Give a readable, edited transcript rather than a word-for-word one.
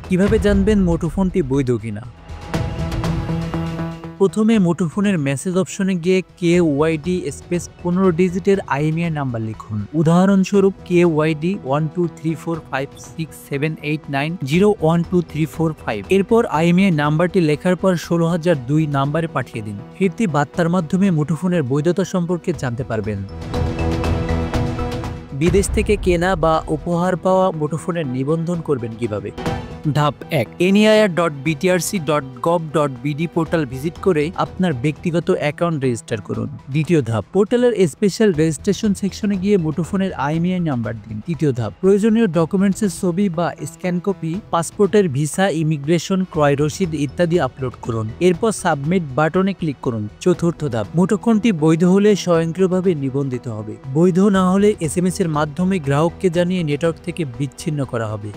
কিভাবে জানবেন মুঠোফোনটি বৈধ কিনা? প্রথমে মুঠোফোনের মেসেজ অপশনে গিয়ে KYD স্পেস 15 ডিজিটের IMEI নাম্বার লিখুন। উদাহরণস্বরূপ KYD 123456789012345। এরপর IMEI নাম্বারটি লেখার পর 16002 নাম্বারে পাঠিয়ে দিন। ফিরতি বার্তার মাধ্যমে মুঠোফোনের বৈধতা সম্পর্কে জানতে পারবেন। বিদেশ থেকে কেনা বা উপহার পাওয়া মুঠোফোনের নিবন্ধন করবেন কিভাবে? ধাপ 1, NIR.BTRC.gov.bd পোর্টাল ভিজিট করে আপনার ব্যক্তিগত অ্যাকাউন্ট রেজিস্টার করুন। দ্বিতীয় ধাপ, পোর্টালের স্পেশাল রেজিস্ট্রেশন সেকশনে গিয়ে মুঠোফোনের IMEI নাম্বার দিন। তৃতীয় ধাপ, প্রয়োজনীয় ডকুমেন্টসের ছবি বা স্ক্যান কপি, পাসপোর্টের ভিসা, ইমিগ্রেশন, ক্রয় রসিদ ইত্যাদি আপলোড করুন। এরপর সাবমিট বাটনে ক্লিক করুন। চতুর্থ ধাপ, মুঠোফোনটি বৈধ হলে স্বয়ংক্রিয়ভাবে নিবন্ধিত হবে। বৈধ না হলে SMS এর মাধ্যমে গ্রাহককে জানিয়ে নেটওয়ার্ক থেকে বিচ্ছিন্ন করা হবে।